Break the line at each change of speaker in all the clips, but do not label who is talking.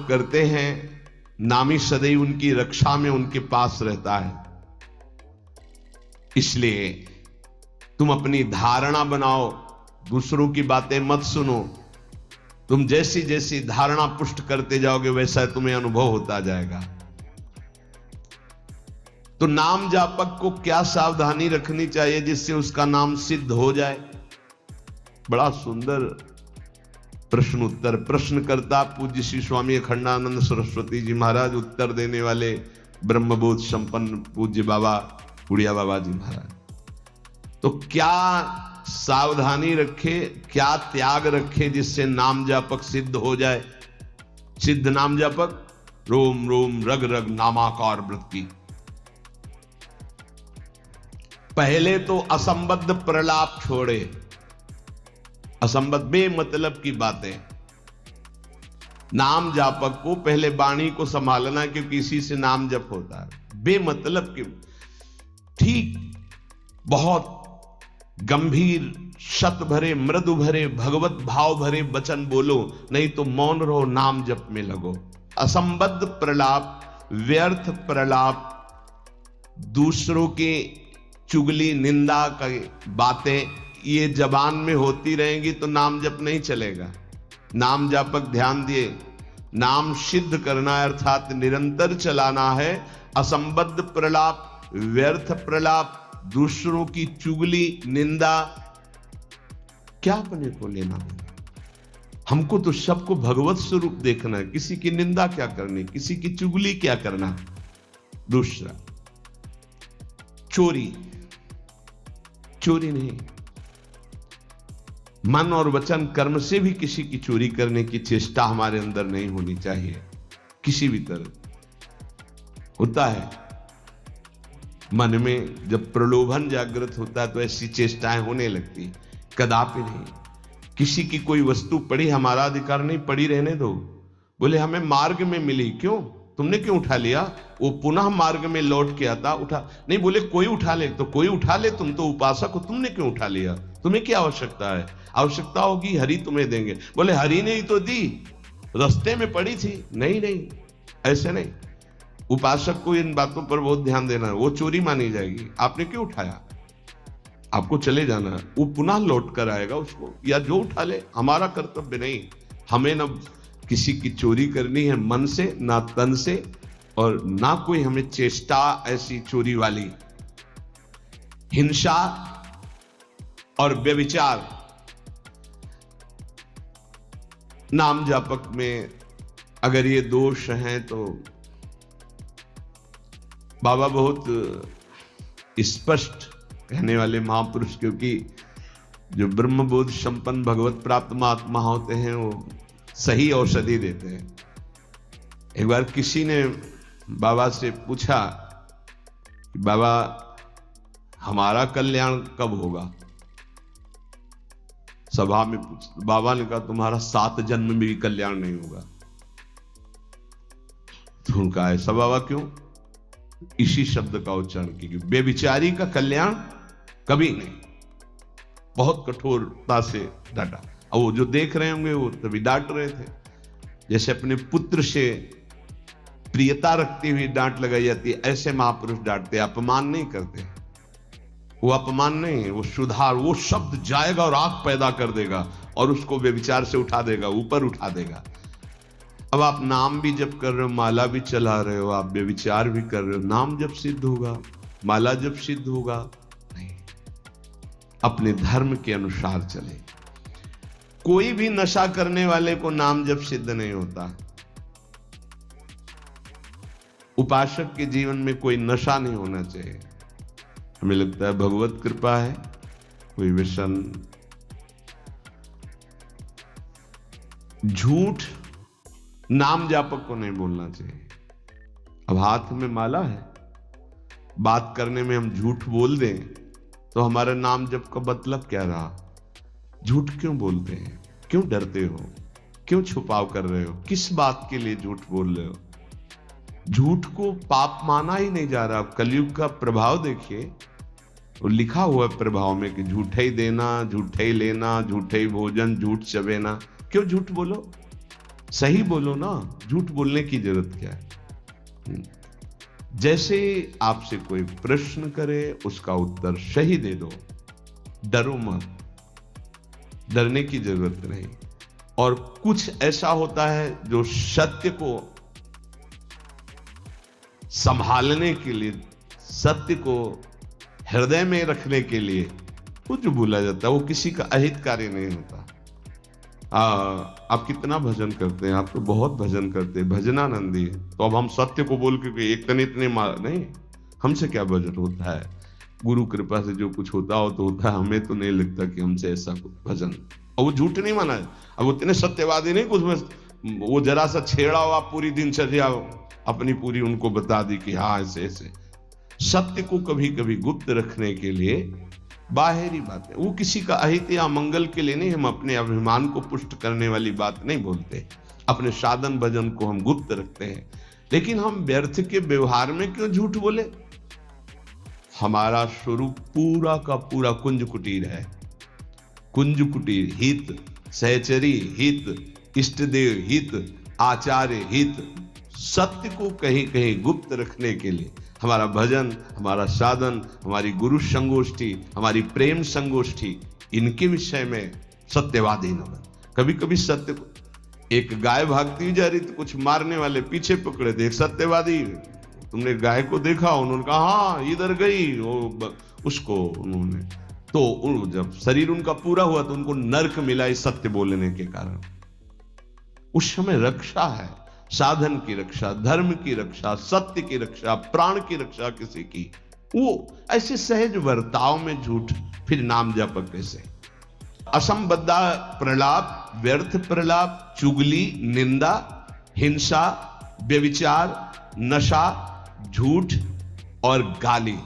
करते हैं नामी सदैव उनकी रक्षा में उनके पास रहता है। इसलिए तुम अपनी धारणा बनाओ, दूसरों की बातें मत सुनो। तुम जैसी जैसी धारणा पुष्ट करते जाओगे वैसा तुम्हें अनुभव होता जाएगा। तो नाम जापक को क्या सावधानी रखनी चाहिए जिससे उसका नाम सिद्ध हो जाए? बड़ा सुंदर प्रश्न उत्तर प्रश्नकर्ता पूज्य श्री स्वामी अखंडानंद सरस्वती जी महाराज, उत्तर देने वाले ब्रह्मबोध संपन्न पूज्य बाबा उड़िया बाबा जी महाराज। तो क्या सावधानी रखे, क्या त्याग रखे जिससे नाम जापक सिद्ध हो जाए? सिद्ध नाम जापक रोम रोम रग रग नामाकार वृत्ति। पहले तो असंबद्ध प्रलाप छोड़े, असंबद्ध बेमतलब की बातें। नाम जापक को पहले वाणी को संभालना, क्योंकि इसी से नाम जप होता है। बेमतलब की ठीक बहुत गंभीर शत भरे मृदु भरे भगवत भाव भरे वचन बोलो, नहीं तो मौन रहो, नाम जप में लगो। असंबद्ध प्रलाप, व्यर्थ प्रलाप, दूसरों के चुगली निंदा की बातें ये जबान में होती रहेंगी तो नाम जप नहीं चलेगा। नाम जापक ध्यान दिए, नाम सिद्ध करना है अर्थात निरंतर चलाना है। असंबद्ध प्रलाप, व्यर्थ प्रलाप, दूसरों की चुगली निंदा क्या अपने को लेना है? हमको तो सबको भगवत स्वरूप देखना है। किसी की निंदा क्या करनी, किसी की चुगली क्या करना। दूसरा, चोरी, चोरी नहीं, मन और वचन कर्म से भी किसी की चोरी करने की चेष्टा हमारे अंदर नहीं होनी चाहिए। किसी भी तरह होता है मन में जब प्रलोभन जागृत होता है तो ऐसी चेष्टाएं होने लगती, कदापि नहीं। किसी की कोई वस्तु पड़ी, हमारा अधिकार नहीं, पड़ी रहने दो। बोले हमें मार्ग में मिली, क्यों, तुमने क्यों उठा लिया? वो पुनः मार्ग में लौट के आता, उठा नहीं। बोले कोई उठा ले, तो कोई उठा ले, तुम तो उपासक हो, तुमने क्यों उठा लिया? तुम्हें क्या आवश्यकता है? आवश्यकता होगी हरि तुम्हें देंगे। बोले हरि ने ही तो दी, रास्ते में पड़ी थी। नहीं नहीं, ऐसे नहीं। उपासक को इन बातों पर बहुत ध्यान देना है, वो चोरी मानी जाएगी। आपने क्यों उठाया? आपको चले जाना है, वो पुनः लौट कर आएगा उसको, या जो उठा ले। हमारा कर्तव्य नहीं, हमें न किसी की चोरी करनी है मन से, ना तन से, और ना कोई हमें चेष्टा ऐसी चोरी वाली। हिंसा और व्यभिचार नाम जापक में अगर ये दोष हैं तो बाबा बहुत स्पष्ट कहने वाले महापुरुष, क्योंकि जो ब्रह्मबोध संपन्न भगवत प्राप्त महात्मा होते हैं वो सही औषधि देते हैं। एक बार किसी ने बाबा से पूछा कि बाबा हमारा कल्याण कब होगा? सभा में बाबा ने कहा तुम्हारा 7 जन्म में भी कल्याण नहीं होगा। तो उनका ऐसा बाबा क्यों? इसी शब्द का उच्चारण कीजिए, बेविचारी का कल्याण कभी नहीं। बहुत कठोरता से डांटा, और वो जो देख रहे होंगे वो तभी डांट रहे थे। जैसे अपने पुत्र से प्रियता रखती हुई डांट लगाई जाती है, ऐसे महापुरुष डांटते, अपमान नहीं करते। वो अपमान नहीं है, वो सुधार, वो शब्द जाएगा और आग पैदा कर देगा और उसको व्यभिचार से उठा देगा, ऊपर उठा देगा। अब आप नाम भी जप कर रहे हो, माला भी चला रहे हो, आप व्यभिचार भी कर रहे हो, नाम जब सिद्ध होगा, माला जब सिद्ध होगा? नहीं। अपने धर्म के अनुसार चले। कोई भी नशा करने वाले को नाम जब सिद्ध नहीं होता। उपासक के जीवन में कोई नशा नहीं होना चाहिए। हमें लगता है भगवत कृपा है, कोई व्यसन, झूठ नाम जापक को नहीं बोलना चाहिए। अब हाथ में माला है, बात करने में हम झूठ बोल दें तो हमारा नाम जप का मतलब क्या रहा? झूठ क्यों बोलते हैं? क्यों डरते हो? क्यों छुपाव कर रहे हो? किस बात के लिए झूठ बोल रहे हो? झूठ को पाप माना ही नहीं जा रहा। कलयुग का प्रभाव देखिए, वो लिखा हुआ है प्रभाव में कि झूठे ही देना, झूठे ही लेना, झूठे ही भोजन, झूठ चबेना। क्यों झूठ बोलो? सही बोलो ना, झूठ बोलने की जरूरत क्या है। जैसे आपसे कोई प्रश्न करे उसका उत्तर सही दे दो, डरो मत, डरने की जरूरत नहीं। और कुछ ऐसा होता है जो सत्य को संभालने के लिए, सत्य को हृदय में रखने के लिए कुछ बोला जाता है, वो किसी का अहितकारी नहीं होता। आप कितना भजन करते हैं, आप तो बहुत भजन करते हैं, भजनानंदी है, तो अब हम सत्य को बोल के एक तने इतने नहीं, हमसे क्या भजन होता है। गुरु कृपा से जो कुछ होता हो तो होता है, हमें तो नहीं लगता कि हमसे ऐसा भजन। और वो झूठ नहीं माना है, अब उतने सत्यवादी नहीं कुछ में, वो जरा सा छेड़ा हुआ पूरी दिनचर्या अपनी पूरी उनको बता दी कि हाँ ऐसे ऐसे। सत्य को कभी कभी गुप्त रखने के लिए बाहरी बात है, वो किसी का अहित या मंगल के लिए नहीं, हम अपने अभिमान को पुष्ट करने वाली बात नहीं बोलते। अपने साधन भजन को हम गुप्त रखते हैं, लेकिन हम व्यर्थ के व्यवहार में क्यों झूठ बोले। हमारा स्वरूप पूरा का पूरा कुंज कुटीर है। कुंज कुटीर हित, सहचरी हित, इष्टदेव हित, आचार्य हित, सत्य को कहीं कहीं गुप्त रखने के लिए हमारा भजन, हमारा साधन, हमारी गुरु संगोष्ठी, हमारी प्रेम संगोष्ठी, इनके विषय में सत्यवादी न बन। कभी कभी सत्य को, एक गाय भागती जा रही तो कुछ मारने वाले पीछे पकड़े थे, एक सत्यवादी, तुमने गाय को देखा, उन्होंने कहा हाँ इधर गई, उसको उन्होंने, तो जब शरीर उनका पूरा हुआ तो उनको नर्क मिला इस सत्य बोलने के कारण। उस समय रक्षा है, साधन की रक्षा, धर्म की रक्षा, सत्य की रक्षा, प्राण की रक्षा किसी की, वो ऐसे सहज वर्ताव में झूठ, फिर नाम जप कैसे। असंबद्धा प्रलाप, व्यर्थ प्रलाप, चुगली, निंदा, हिंसा, व्यभिचार, नशा, झूठ और गाली।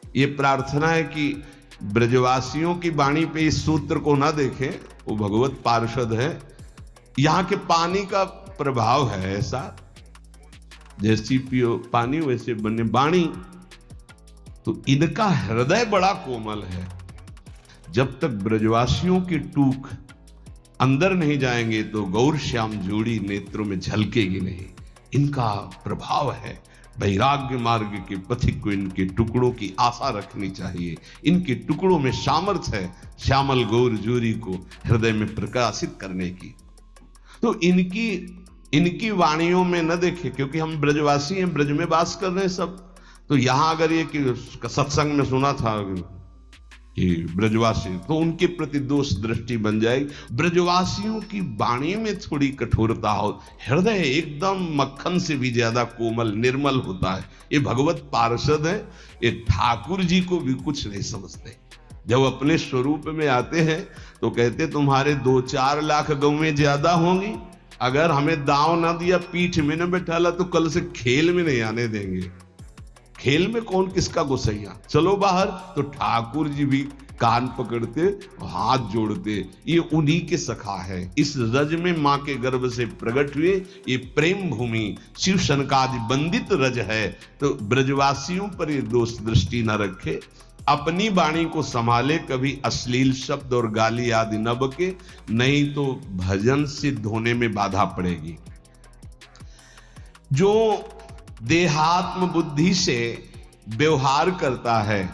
ये प्रार्थना है कि ब्रजवासियों की वाणी पे इस सूत्र को ना देखें, वो भगवत पार्षद है। यहां के पानी का प्रभाव है ऐसा, जैसी पियो पानी वैसे बने वाणी, तो इनका हृदय बड़ा कोमल है। जब तक ब्रजवासियों की टूक अंदर नहीं जाएंगे तो गौर श्याम जोड़ी नेत्रों में झलकेगी नहीं। इनका प्रभाव है, वैराग्य मार्ग के पथिक को इनके टुकड़ों की आशा रखनी चाहिए। इनके टुकड़ों में सामर्थ्य है श्यामल गौर जोड़ी को हृदय में प्रकाशित करने की। तो इनकी वाणियों में न देखे, क्योंकि हम ब्रजवासी हैं, ब्रज में वास कर रहे हैं सब। तो यहां अगर ये कि सत्संग में सुना था कि ब्रजवासी, तो उनके प्रति दोष दृष्टि बन जाएगी। ब्रजवासियों की वाणी में थोड़ी कठोरता हो, हृदय एकदम मक्खन से भी ज्यादा कोमल निर्मल होता है। ये भगवत पार्षद है, ये ठाकुर जी को भी कुछ नहीं समझते। जब अपने स्वरूप में आते हैं तो कहते तुम्हारे 2-4 लाख गौवें ज्यादा होंगी, अगर हमें दांव ना दिया, पीठ में न बैठाला, तो कल से खेल में नहीं आने देंगे। खेल में कौन किसका गोसैया, चलो बाहर। तो ठाकुर जी भी कान पकड़ते, हाथ जोड़ते, ये उन्हीं के सखा है। इस रज में मां के गर्भ से प्रकट हुए, ये प्रेम भूमि शिव शनकादि बंदित रज है। तो ब्रजवासियों पर ये दोष दृष्टि न रखे, अपनी वाणी को संभाले, कभी अश्लील शब्द और गाली आदि न बके, नहीं तो भजन सिद्ध होने में बाधा पड़ेगी। जो देहात्म बुद्धि से व्यवहार करता है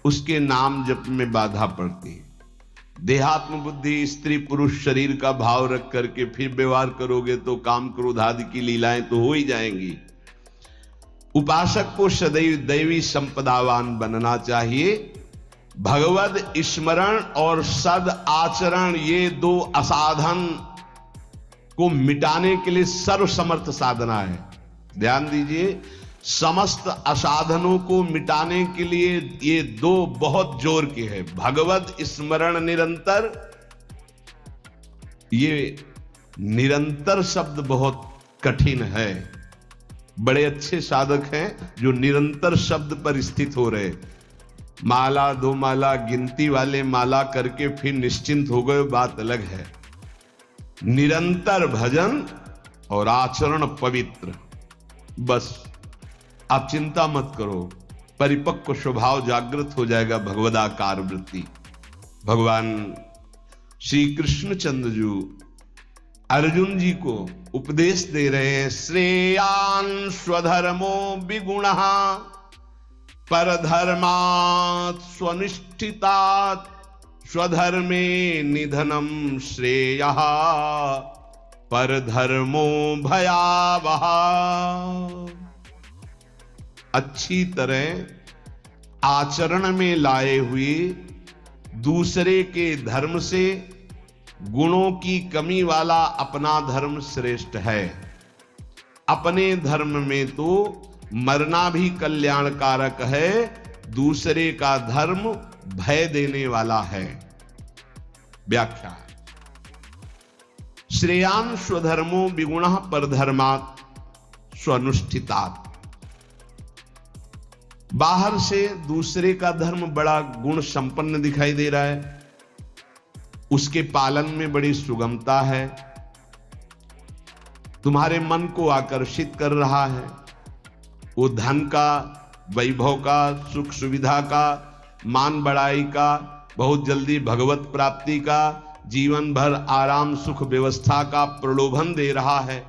उसके नाम जप में बाधा पड़ती है। देहात्म बुद्धि, स्त्री पुरुष शरीर का भाव रख करके फिर व्यवहार करोगे तो काम क्रोध आदि की लीलाएं तो हो ही जाएंगी। उपासक को सदैव दैवी संपदावान बनना चाहिए। भगवद स्मरण और सद आचरण, ये 2 असाधन को मिटाने के लिए सर्वसमर्थ साधना है। ध्यान दीजिए, समस्त असाधनों को मिटाने के लिए ये 2 बहुत जोर के हैं। भगवत स्मरण निरंतर, ये निरंतर शब्द बहुत कठिन है। बड़े अच्छे साधक हैं जो निरंतर शब्द पर स्थित हो रहे, माला 2 माला गिनती वाले माला करके फिर निश्चिंत हो गए, बात अलग है। निरंतर भजन और आचरण पवित्र, बस आप चिंता मत करो, परिपक्व स्वभाव जागृत हो जाएगा। भगवदाकार वृत्ति। भगवान श्री कृष्ण चंद्र जी अर्जुन जी को उपदेश दे रहे हैं, श्रेयान् स्वधर्मो विगुणः परधर्मात् स्वनिष्ठितात् स्वधर्मे निधनम श्रेयः परधर्मो भयावह। अच्छी तरह आचरण में लाए हुए दूसरे के धर्म से गुणों की कमी वाला अपना धर्म श्रेष्ठ है। अपने धर्म में तो मरना भी कल्याणकारक है, दूसरे का धर्म भय देने वाला है। व्याख्या, श्रेयान् स्वधर्मो विगुणः परधर्मात् स्वनुष्ठितात्। बाहर से दूसरे का धर्म बड़ा गुण संपन्न दिखाई दे रहा है, उसके पालन में बड़ी सुगमता है, तुम्हारे मन को आकर्षित कर रहा है। वो धन का, वैभव का, सुख सुविधा का, मान बढ़ाई का, बहुत जल्दी भगवत प्राप्ति का, जीवन भर आराम सुख व्यवस्था का प्रलोभन दे रहा है।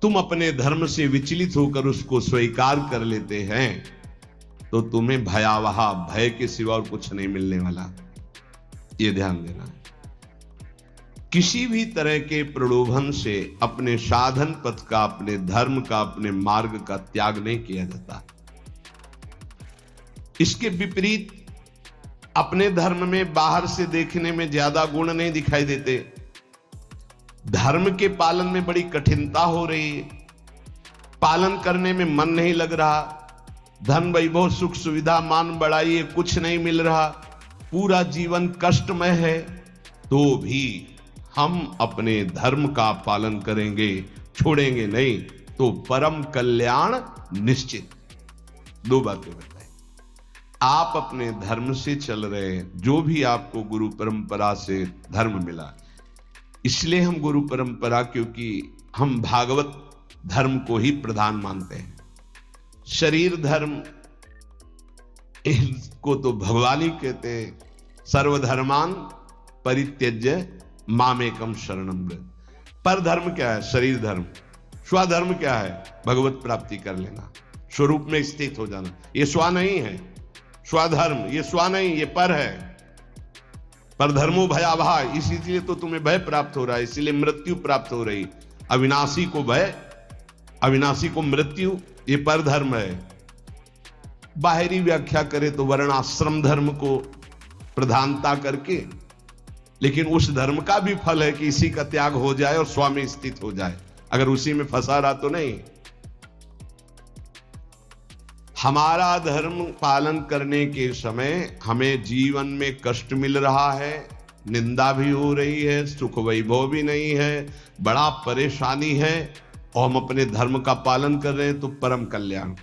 तुम अपने धर्म से विचलित होकर उसको स्वीकार कर लेते हैं तो तुम्हें भयावह, भय के सिवा और कुछ नहीं मिलने वाला। ये ध्यान देना है। किसी भी तरह के प्रलोभन से अपने साधन पथ का, अपने धर्म का, अपने मार्ग का त्याग नहीं किया जाता। इसके विपरीत अपने धर्म में बाहर से देखने में ज्यादा गुण नहीं दिखाई देते, धर्म के पालन में बड़ी कठिनता हो रही है, पालन करने में मन नहीं लग रहा, धन वैभव सुख सुविधा मान बढ़ाई है, कुछ नहीं मिल रहा, पूरा जीवन कष्टमय है, तो भी हम अपने धर्म का पालन करेंगे, छोड़ेंगे नहीं, तो परम कल्याण निश्चित। दो बातें बताएं। आप अपने धर्म से चल रहे हैं, जो भी आपको गुरु परंपरा से धर्म मिला, इसलिए हम गुरु परंपरा, क्योंकि हम भागवत धर्म को ही प्रधान मानते हैं। शरीर धर्म इसको तो भगवान ही कहते हैं, सर्वधर्मान परित्यज्य मामेकम शरणम व्रज। पर धर्म क्या है? शरीर धर्म। स्वधर्म क्या है? भगवत प्राप्ति कर लेना, स्वरूप में स्थित हो जाना। ये स्व नहीं है, स्वधर्म ये स्व नहीं, ये पर है। पर धर्मो भयावह, इसीलिए तो तुम्हें भय प्राप्त हो रहा है, इसीलिए मृत्यु प्राप्त हो रही। अविनाशी को भय, अविनाशी को मृत्यु, ये पर धर्म है। बाहरी व्याख्या करें तो वर्णाश्रम धर्म को प्रधानता करके, लेकिन उस धर्म का भी फल है कि इसी का त्याग हो जाए और स्व में स्थित हो जाए। अगर उसी में फंसा रहा तो नहीं। हमारा धर्म पालन करने के समय हमें जीवन में कष्ट मिल रहा है, निंदा भी हो रही है, सुख वैभव भी नहीं है, बड़ा परेशानी है, और हम अपने धर्म का पालन कर रहे हैं तो परम कल्याण।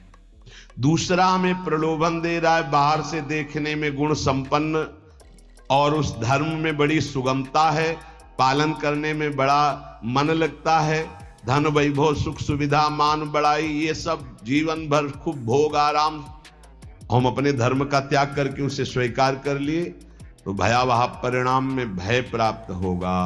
दूसरा हमें प्रलोभन दे रहा है, बाहर से देखने में गुण संपन्न और उस धर्म में बड़ी सुगमता है, पालन करने में बड़ा मन लगता है, धन वैभव सुख सुविधा मान बढ़ाई, ये सब जीवन भर खूब भोग आराम, हम अपने धर्म का त्याग करके उसे स्वीकार कर लिए तो भयावह परिणाम में भय प्राप्त होगा।